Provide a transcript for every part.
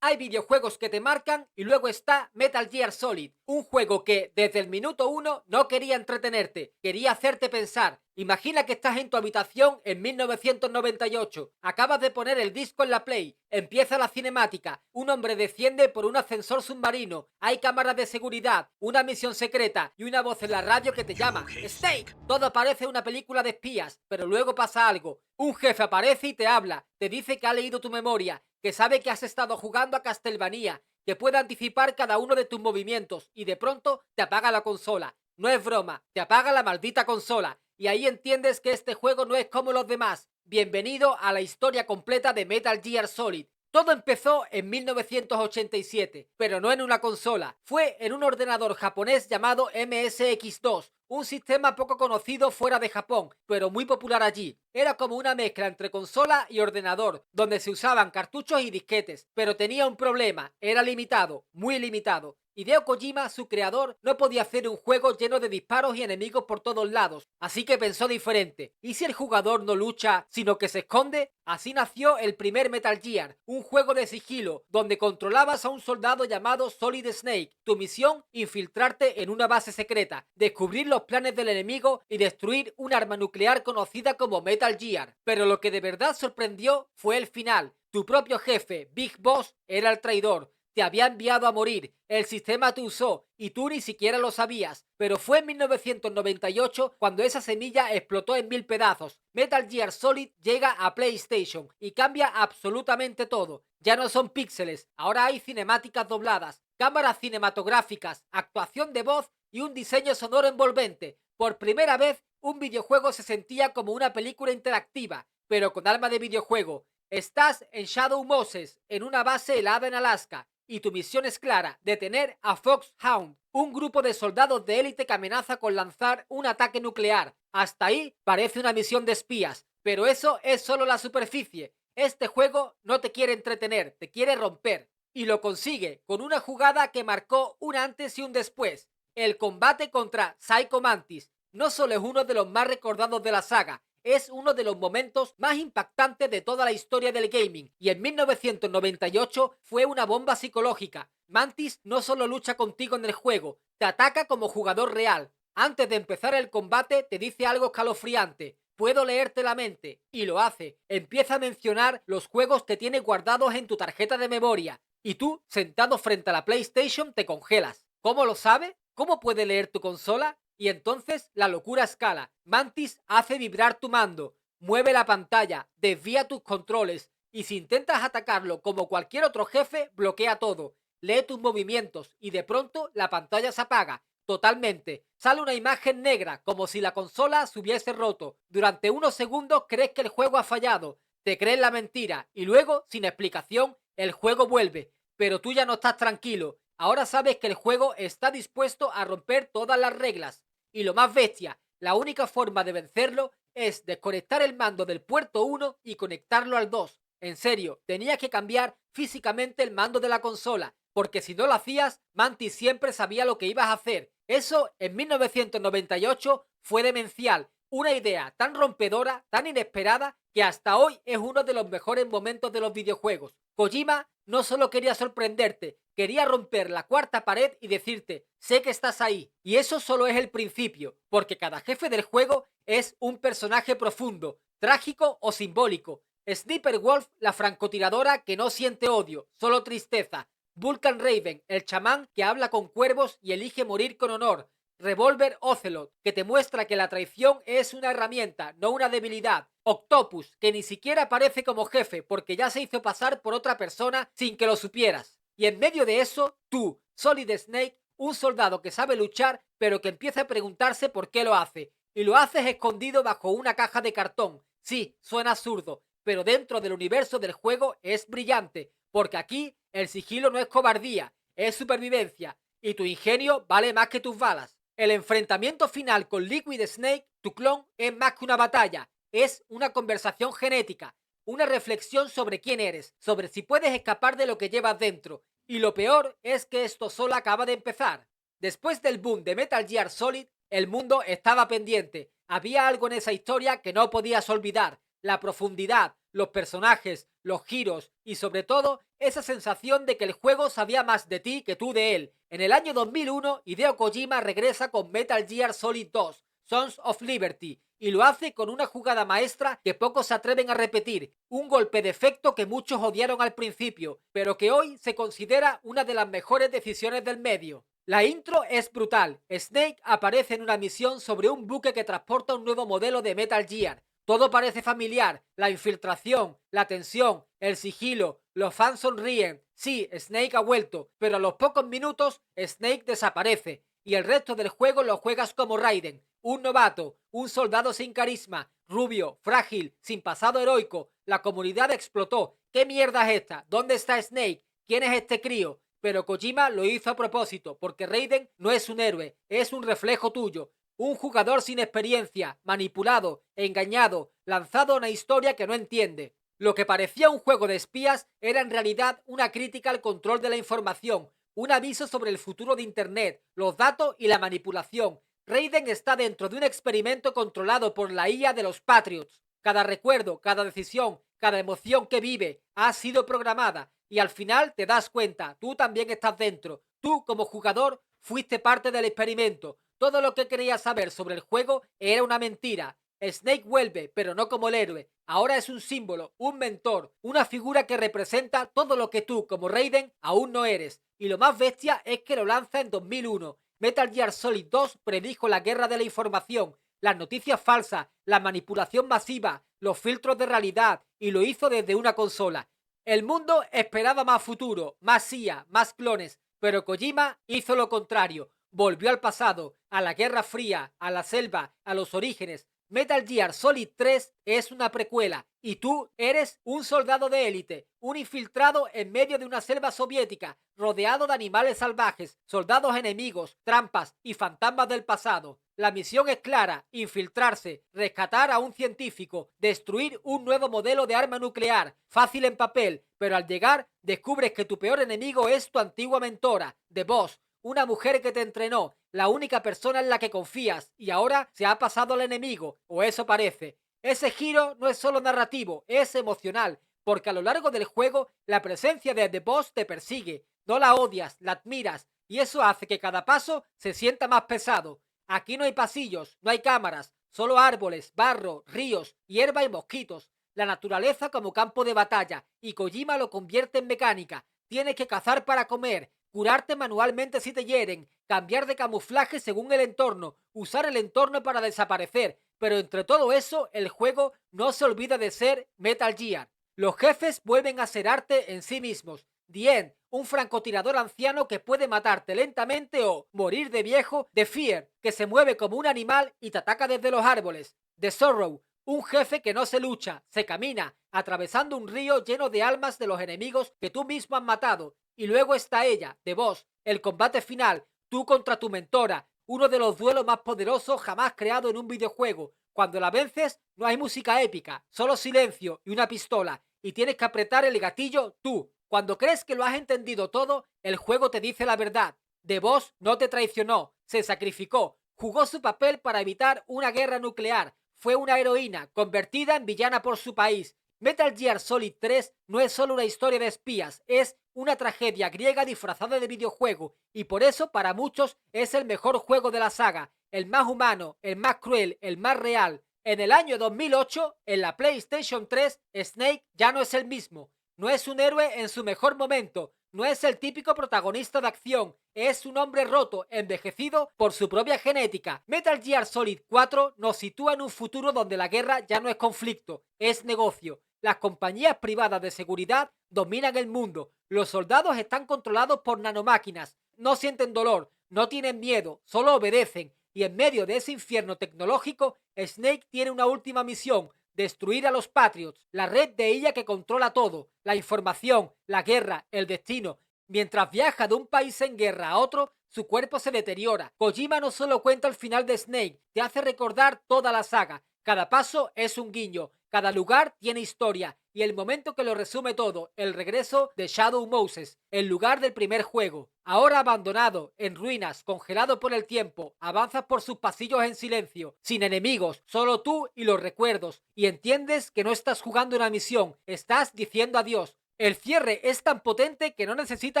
Hay videojuegos que te marcan y luego está Metal Gear Solid, un juego que desde el minuto uno no quería entretenerte, quería hacerte pensar. Imagina que estás en tu habitación en 1998, acabas de poner el disco en la Play, empieza la cinemática, un hombre desciende por un ascensor submarino, hay cámaras de seguridad, una misión secreta y una voz en la radio que te llama Snake. Todo parece una película de espías, pero luego pasa algo. Un jefe aparece y te habla, te dice que ha leído tu memoria, que sabe que has estado jugando a Castlevania, que puede anticipar cada uno de tus movimientos y de pronto te apaga la consola. No es broma, te apaga la maldita consola. Y ahí entiendes que este juego no es como los demás. Bienvenido a la historia completa de Metal Gear Solid. Todo empezó en 1987, pero no en una consola. Fue en un ordenador japonés llamado MSX2, un sistema poco conocido fuera de Japón, pero muy popular allí. Era como una mezcla entre consola y ordenador, donde se usaban cartuchos y disquetes, pero tenía un problema, era limitado, muy limitado. Hideo Kojima, su creador, no podía hacer un juego lleno de disparos y enemigos por todos lados, así que pensó diferente. ¿Y si el jugador no lucha, sino que se esconde? Así nació el primer Metal Gear, un juego de sigilo, donde controlabas a un soldado llamado Solid Snake. Tu misión, infiltrarte en una base secreta, descubrir los planes del enemigo y destruir un arma nuclear conocida como Metal Gear. Pero lo que de verdad sorprendió fue el final. Tu propio jefe, Big Boss, era el traidor. Te había enviado a morir, el sistema te usó y tú ni siquiera lo sabías. Pero fue en 1998 cuando esa semilla explotó en mil pedazos. Metal Gear Solid llega a PlayStation y cambia absolutamente todo. Ya no son píxeles, ahora hay cinemáticas dobladas, cámaras cinematográficas, actuación de voz y un diseño sonoro envolvente. Por primera vez, un videojuego se sentía como una película interactiva, pero con alma de videojuego. Estás en Shadow Moses, en una base helada en Alaska, y tu misión es clara: detener a Foxhound, un grupo de soldados de élite que amenaza con lanzar un ataque nuclear. Hasta ahí parece una misión de espías, pero eso es solo la superficie. Este juego no te quiere entretener, te quiere romper. Y lo consigue con una jugada que marcó un antes y un después. El combate contra Psycho Mantis no solo es uno de los más recordados de la saga, es uno de los momentos más impactantes de toda la historia del gaming, y en 1998 fue una bomba psicológica. Mantis no solo lucha contigo en el juego, te ataca como jugador real. Antes de empezar el combate te dice algo escalofriante: puedo leerte la mente, y lo hace. Empieza a mencionar los juegos que tiene guardados en tu tarjeta de memoria, y tú, sentado frente a la PlayStation, te congelas. ¿Cómo lo sabe? ¿Cómo puede leer tu consola? Y entonces la locura escala. Mantis hace vibrar tu mando, mueve la pantalla, desvía tus controles, y si intentas atacarlo como cualquier otro jefe, bloquea todo, lee tus movimientos y de pronto la pantalla se apaga totalmente. Sale una imagen negra, como si la consola se hubiese roto. Durante unos segundos crees que el juego ha fallado, te crees la mentira y luego, sin explicación, el juego vuelve. Pero tú ya no estás tranquilo. Ahora sabes que el juego está dispuesto a romper todas las reglas. Y lo más bestia, la única forma de vencerlo es desconectar el mando del puerto 1 y conectarlo al 2. En serio, tenías que cambiar físicamente el mando de la consola, porque si no lo hacías, Mantis siempre sabía lo que ibas a hacer. Eso en 1998 fue demencial, una idea tan rompedora, tan inesperada, que hasta hoy es uno de los mejores momentos de los videojuegos. Kojima no solo quería sorprenderte, quería romper la cuarta pared y decirte: sé que estás ahí. Y eso solo es el principio, porque cada jefe del juego es un personaje profundo, trágico o simbólico. Sniper Wolf, la francotiradora que no siente odio, solo tristeza. Vulcan Raven, el chamán que habla con cuervos y elige morir con honor. Revolver Ocelot, que te muestra que la traición es una herramienta, no una debilidad. Octopus, que ni siquiera aparece como jefe porque ya se hizo pasar por otra persona sin que lo supieras. Y en medio de eso, tú, Solid Snake, un soldado que sabe luchar pero que empieza a preguntarse por qué lo hace. Y lo haces escondido bajo una caja de cartón. Sí, suena absurdo, pero dentro del universo del juego es brillante, porque aquí el sigilo no es cobardía, es supervivencia, y tu ingenio vale más que tus balas. El enfrentamiento final con Liquid Snake, tu clon, es más que una batalla, es una conversación genética, una reflexión sobre quién eres, sobre si puedes escapar de lo que llevas dentro. Y lo peor es que esto solo acaba de empezar. Después del boom de Metal Gear Solid, el mundo estaba pendiente. Había algo en esa historia que no podías olvidar: la profundidad, los personajes, los giros y sobre todo esa sensación de que el juego sabía más de ti que tú de él. En el año 2001, Hideo Kojima regresa con Metal Gear Solid 2, Sons of Liberty, y lo hace con una jugada maestra que pocos se atreven a repetir, un golpe de efecto que muchos odiaron al principio, pero que hoy se considera una de las mejores decisiones del medio. La intro es brutal. Snake aparece en una misión sobre un buque que transporta un nuevo modelo de Metal Gear. Todo parece familiar, la infiltración, la tensión, el sigilo, los fans sonríen. Sí, Snake ha vuelto, pero a los pocos minutos Snake desaparece y el resto del juego lo juegas como Raiden, un novato, un soldado sin carisma, rubio, frágil, sin pasado heroico. La comunidad explotó. ¿Qué mierda es esta? ¿Dónde está Snake? ¿Quién es este crío? Pero Kojima lo hizo a propósito, porque Raiden no es un héroe, es un reflejo tuyo. Un jugador sin experiencia, manipulado, engañado, lanzado a una historia que no entiende. Lo que parecía un juego de espías era en realidad una crítica al control de la información, un aviso sobre el futuro de Internet, los datos y la manipulación. Raiden está dentro de un experimento controlado por la IA de los Patriots. Cada recuerdo, cada decisión, cada emoción que vive ha sido programada y al final te das cuenta, tú también estás dentro. Tú, como jugador, fuiste parte del experimento. Todo lo que querías saber sobre el juego era una mentira. Snake vuelve, pero no como el héroe. Ahora es un símbolo, un mentor, una figura que representa todo lo que tú, como Raiden, aún no eres. Y lo más bestia es que lo lanza en 2001. Metal Gear Solid 2 predijo la guerra de la información, las noticias falsas, la manipulación masiva, los filtros de realidad, y lo hizo desde una consola. El mundo esperaba más futuro, más IA, más clones, pero Kojima hizo lo contrario. Volvió al pasado, a la Guerra Fría, a la selva, a los orígenes. Metal Gear Solid 3 es una precuela y tú eres un soldado de élite, un infiltrado en medio de una selva soviética, rodeado de animales salvajes, soldados enemigos, trampas y fantasmas del pasado. La misión es clara: infiltrarse, rescatar a un científico, destruir un nuevo modelo de arma nuclear. Fácil en papel, pero al llegar descubres que tu peor enemigo es tu antigua mentora, The Boss, una mujer que te entrenó, la única persona en la que confías, y ahora se ha pasado al enemigo, o eso parece. Ese giro no es solo narrativo, es emocional, porque a lo largo del juego la presencia de The Boss te persigue, no la odias, la admiras, y eso hace que cada paso se sienta más pesado. Aquí no hay pasillos, no hay cámaras, solo árboles, barro, ríos, hierba y mosquitos. La naturaleza como campo de batalla, y Kojima lo convierte en mecánica. Tienes que cazar para comer, curarte manualmente si te hieren, cambiar de camuflaje según el entorno, usar el entorno para desaparecer, pero entre todo eso el juego no se olvida de ser Metal Gear. Los jefes vuelven a ser arte en sí mismos. The End, un francotirador anciano que puede matarte lentamente o morir de viejo. The Fear, que se mueve como un animal y te ataca desde los árboles. The Sorrow, un jefe que no se lucha, se camina, atravesando un río lleno de almas de los enemigos que tú mismo has matado. Y luego está ella, The Boss, el combate final, tú contra tu mentora, uno de los duelos más poderosos jamás creado en un videojuego. Cuando la vences, no hay música épica, solo silencio y una pistola, y tienes que apretar el gatillo tú. Cuando crees que lo has entendido todo, el juego te dice la verdad. The Boss no te traicionó, se sacrificó, jugó su papel para evitar una guerra nuclear, fue una heroína convertida en villana por su país. Metal Gear Solid 3 no es solo una historia de espías, es una tragedia griega disfrazada de videojuego, y por eso para muchos es el mejor juego de la saga, el más humano, el más cruel, el más real. En el año 2008, en la PlayStation 3, Snake ya no es el mismo. No es un héroe en su mejor momento, no es el típico protagonista de acción, es un hombre roto, envejecido por su propia genética. Metal Gear Solid 4 nos sitúa en un futuro donde la guerra ya no es conflicto, es negocio. Las compañías privadas de seguridad dominan el mundo. Los soldados están controlados por nanomáquinas. No sienten dolor, no tienen miedo, solo obedecen. Y en medio de ese infierno tecnológico, Snake tiene una última misión: destruir a los Patriots, la red de ella que controla todo, la información, la guerra, el destino. Mientras viaja de un país en guerra a otro, su cuerpo se deteriora. Kojima no solo cuenta el final de Snake, te hace recordar toda la saga. Cada paso es un guiño. cada lugar tiene historia y el momento que lo resume todo, el regreso de Shadow Moses, el lugar del primer juego. Ahora abandonado, en ruinas, congelado por el tiempo, avanzas por sus pasillos en silencio, sin enemigos, solo tú y los recuerdos, y entiendes que no estás jugando una misión, estás diciendo adiós. El cierre es tan potente que no necesita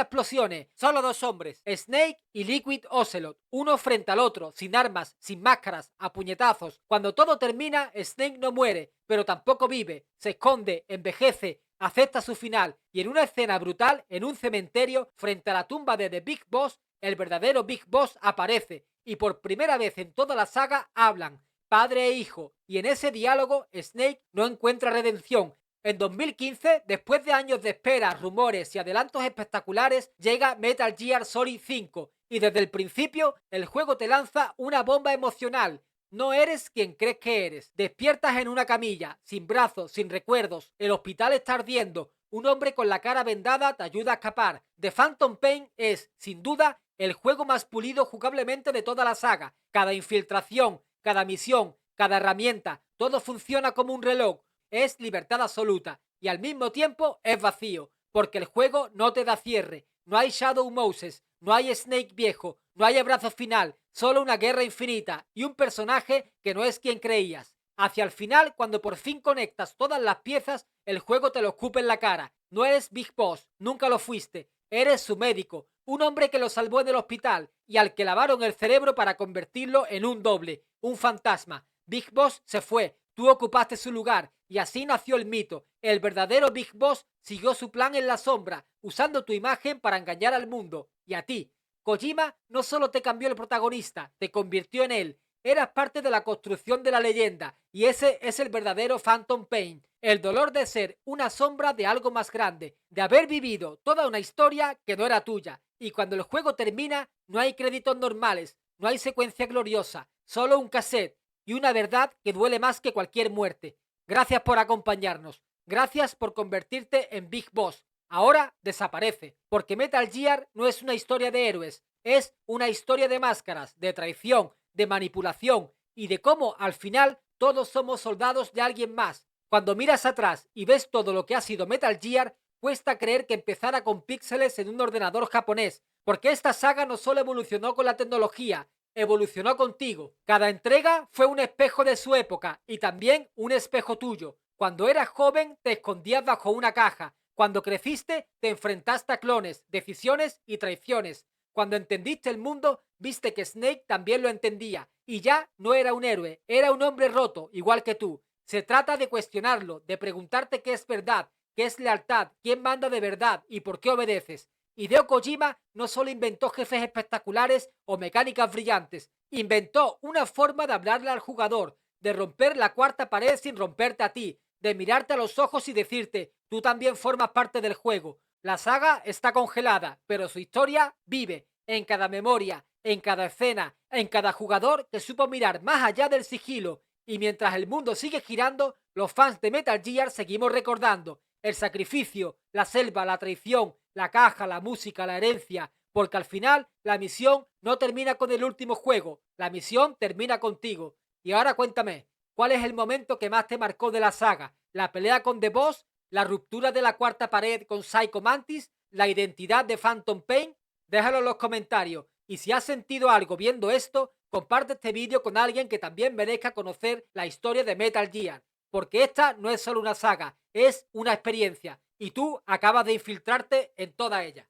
explosiones. Solo dos hombres, Snake y Liquid Ocelot, uno frente al otro, sin armas, sin máscaras, a puñetazos. Cuando todo termina, Snake no muere, pero tampoco vive. Se esconde, envejece, acepta su final y en una escena brutal, en un cementerio, frente a la tumba de The Big Boss, el verdadero Big Boss aparece y por primera vez en toda la saga hablan, padre e hijo, y en ese diálogo Snake no encuentra redención. En 2015, después de años de espera, rumores y adelantos espectaculares, llega Metal Gear Solid 5 y desde el principio el juego te lanza una bomba emocional. No eres quien crees que eres. Despiertas en una camilla, sin brazos, sin recuerdos, el hospital está ardiendo, un hombre con la cara vendada te ayuda a escapar. The Phantom Pain es, sin duda, el juego más pulido jugablemente de toda la saga. Cada infiltración, cada misión, cada herramienta, todo funciona como un reloj. Es libertad absoluta y al mismo tiempo es vacío, porque el juego no te da cierre, no hay Shadow Moses, no hay Snake viejo, no hay abrazo final, solo una guerra infinita y un personaje que no es quien creías. Hacia el final, cuando por fin conectas todas las piezas, el juego te lo escupe en la cara. No eres Big Boss, nunca lo fuiste, eres su médico, un hombre que lo salvó en el hospital y al que lavaron el cerebro para convertirlo en un doble, un fantasma. Big Boss se fue, tú ocupaste su lugar y así nació el mito. El verdadero Big Boss siguió su plan en la sombra, usando tu imagen para engañar al mundo y a ti. Kojima no solo te cambió el protagonista, te convirtió en él. Eras parte de la construcción de la leyenda y ese es el verdadero Phantom Pain. El dolor de ser una sombra de algo más grande, de haber vivido toda una historia que no era tuya. Y cuando el juego termina, no hay créditos normales, no hay secuencia gloriosa, solo un cassette y una verdad que duele más que cualquier muerte. Gracias por acompañarnos. Gracias por convertirte en Big Boss. Ahora desaparece, porque Metal Gear no es una historia de héroes, es una historia de máscaras, de traición, de manipulación y de cómo al final todos somos soldados de alguien más. Cuando miras atrás y ves todo lo que ha sido Metal Gear, cuesta creer que empezara con píxeles en un ordenador japonés, porque esta saga no solo evolucionó con la tecnología, evolucionó contigo. Cada entrega fue un espejo de su época y también un espejo tuyo. Cuando eras joven te escondías bajo una caja. Cuando creciste te enfrentaste a clones, decisiones y traiciones. Cuando entendiste el mundo, viste que Snake también lo entendía y ya no era un héroe, era un hombre roto, igual que tú. Se trata de cuestionarlo, de preguntarte qué es verdad, qué es lealtad, quién manda de verdad y por qué obedeces. Hideo Kojima no solo inventó jefes espectaculares o mecánicas brillantes, inventó una forma de hablarle al jugador, de romper la cuarta pared sin romperte a ti, de mirarte a los ojos y decirte, tú también formas parte del juego. La saga está congelada, pero su historia vive en cada memoria, en cada escena, en cada jugador que supo mirar más allá del sigilo. Y mientras el mundo sigue girando, los fans de Metal Gear seguimos recordando el sacrificio, la selva, la traición, la caja, la música, la herencia, porque al final la misión no termina con el último juego, la misión termina contigo. Y ahora cuéntame, ¿cuál es el momento que más te marcó de la saga? ¿La pelea con The Boss? ¿La ruptura de la cuarta pared con Psycho Mantis? ¿La identidad de Phantom Pain? Déjalo en los comentarios. Y si has sentido algo viendo esto, comparte este vídeo con alguien que también merezca conocer la historia de Metal Gear. Porque esta no es solo una saga, es una experiencia. Y tú acabas de infiltrarte en toda ella.